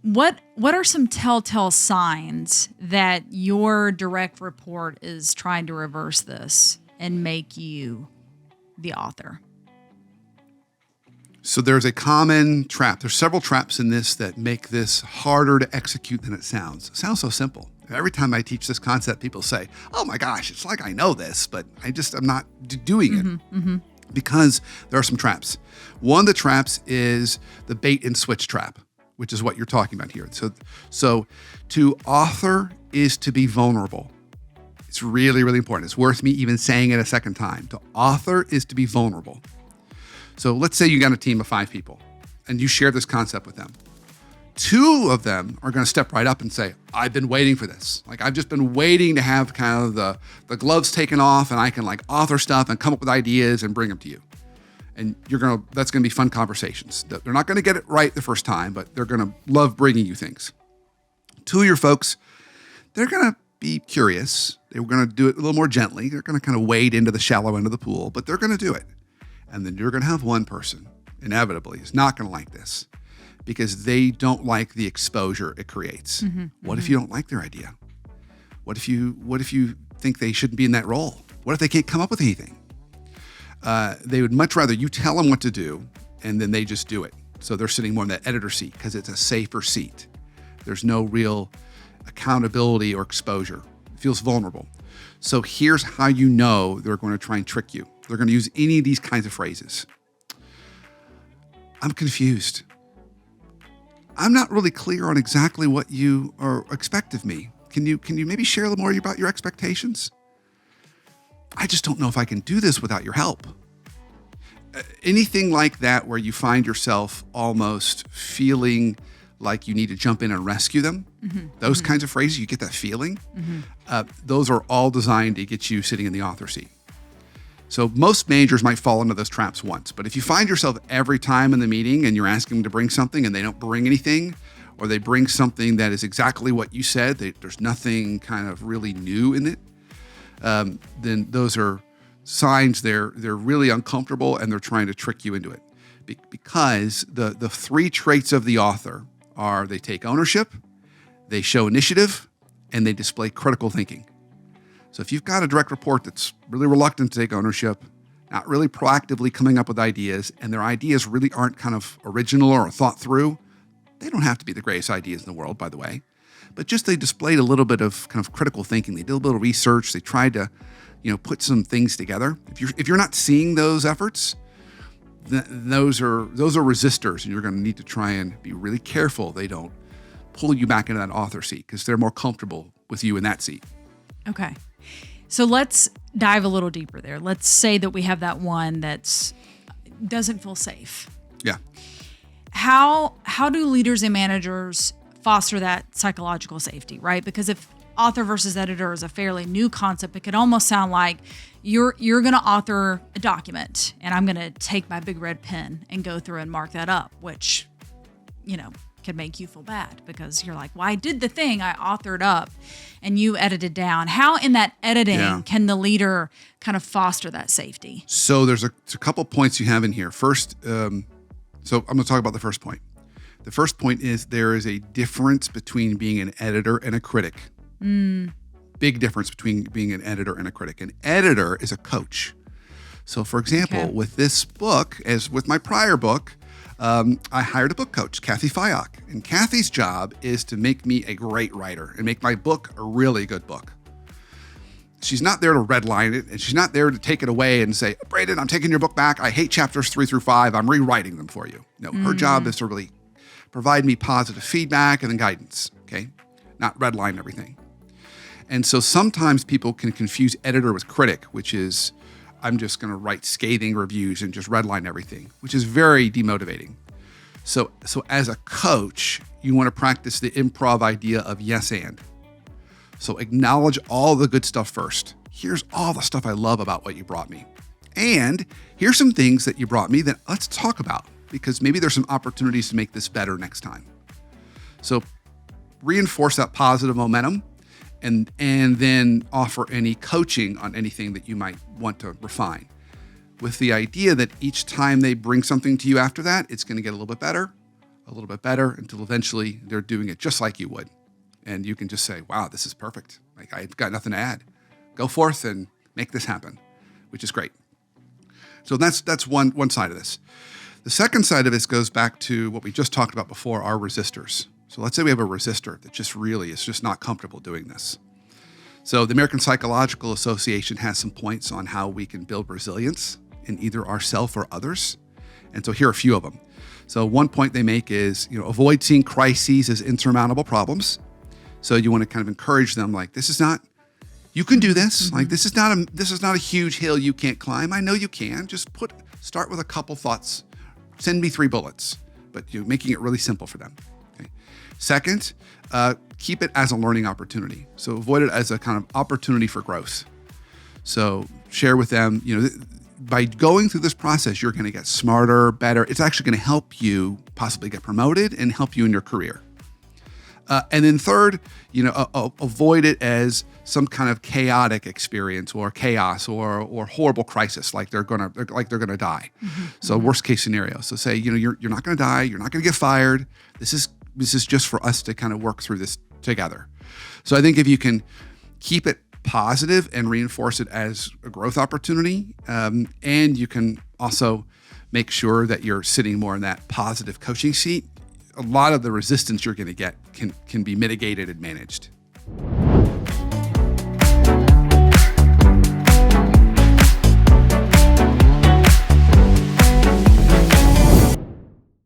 What are some telltale signs that your direct report is trying to reverse this and make you the author? So there's a common trap. There's several traps in this that make this harder to execute than it sounds. It sounds so simple. Every time I teach this concept, people say, oh my gosh, it's like I know this, but I'm not doing it because there are some traps. One of the traps is the bait and switch trap, which is what you're talking about here. So to author is to be vulnerable. It's really, really important. It's worth me even saying it a second time. To author is to be vulnerable. So let's say you got a team of 5 people and you share this concept with them. 2 of them are going to step right up and say, I've been waiting for this. Like, I've just been waiting to have kind of the gloves taken off and I can like author stuff and come up with ideas and bring them to you. And that's going to be fun conversations. They're not going to get it right the first time, but they're going to love bringing you things. 2 of your folks, they're going to be curious. They're going to do it a little more gently. They're going to kind of wade into the shallow end of the pool, but they're going to do it. And then you're going to have one person, inevitably, who's not going to like this because they don't like the exposure it creates. What if you don't like their idea? What if you think they shouldn't be in that role? What if they can't come up with anything? They would much rather you tell them what to do and then they just do it. So they're sitting more in that editor seat because it's a safer seat. There's no real accountability or exposure. It feels vulnerable. So here's how you know they're going to try and trick you. They're going to use any of these kinds of phrases. I'm confused. I'm not really clear on exactly what you expect of me. Can you maybe share a little more about your expectations? I just don't know if I can do this without your help. Anything like that where you find yourself almost feeling like you need to jump in and rescue them, those kinds of phrases, you get that feeling. Those are all designed to get you sitting in the author seat. So most managers might fall into those traps once, but if you find yourself every time in the meeting and you're asking them to bring something and they don't bring anything, or they bring something that is exactly what you said, there's nothing kind of really new in it, then those are signs they're really uncomfortable and they're trying to trick you into it. Because the 3 traits of the author are they take ownership, they show initiative, and they display critical thinking. So if you've got a direct report that's really reluctant to take ownership, not really proactively coming up with ideas, and their ideas really aren't kind of original or thought through, they don't have to be the greatest ideas in the world, by the way, but just they displayed a little bit of kind of critical thinking. They did a little research. They tried to, put some things together. If you're not seeing those efforts, those are resistors, and you're going to need to try and be really careful they don't pull you back into that author seat because they're more comfortable with you in that seat. Okay. So let's dive a little deeper there. Let's say that we have that one that doesn't feel safe. Yeah. How do leaders and managers foster that psychological safety, right? Because if author versus editor is a fairly new concept, it could almost sound like you're going to author a document and I'm going to take my big red pen and go through and mark that up, which, could make you feel bad because you're like, well, I did the thing I authored up and you edited down. How in that editing can the leader kind of foster that safety? So there's a couple points you have in here. First, so I'm going to talk about the first point. The first point is there is a difference between being an editor and a critic. Big difference between being an editor and a critic. An editor is a coach. So for example, with this book, as with my prior book, I hired a book coach, Kathy Fyock. And Kathy's job is to make me a great writer and make my book a really good book. She's not there to redline it, and she's not there to take it away and say, Braden, I'm taking your book back. I hate chapters 3 through 5. I'm rewriting them for you. No, her job is to really provide me positive feedback and then guidance, okay? Not redline everything. And so sometimes people can confuse editor with critic, which is I'm just going to write scathing reviews and just redline everything, which is very demotivating. So as a coach, you want to practice the improv idea of yes and. So acknowledge all the good stuff first. Here's all the stuff I love about what you brought me. And here's some things that you brought me that let's talk about because maybe there's some opportunities to make this better next time. So reinforce that positive momentum and then offer any coaching on anything that you might want to refine with the idea that each time they bring something to you after that, it's going to get a little bit better, a little bit better until eventually they're doing it just like you would. And you can just say, wow, this is perfect. Like, I've got nothing to add. Go forth and make this happen, which is great. So that's one side of this. The second side of this goes back to what we just talked about before, our resistors. So let's say we have a resistor that just really is just not comfortable doing this. So the American Psychological Association has some points on how we can build resilience in either ourselves or others. And so here are a few of them. So one point they make is, avoid seeing crises as insurmountable problems. So you want to kind of encourage them, like, you can do this. Like, this is not a huge hill you can't climb. I know you can. Just start with a couple thoughts. Send me 3 bullets, but you're making it really simple for them. Okay. Second, keep it as a learning opportunity. So avoid it as a kind of opportunity for growth. So share with them, by going through this process, you're going to get smarter, better. It's actually going to help you possibly get promoted and help you in your career. And then third, avoid it as some kind of chaotic experience or chaos or horrible crisis, like they're gonna die. So worst case scenario. So say, you're not gonna die, you're not gonna get fired. This is just for us to kind of work through this together. So I think if you can keep it positive and reinforce it as a growth opportunity, and you can also make sure that you're sitting more in that positive coaching seat, a lot of the resistance you're going to get can be mitigated and managed.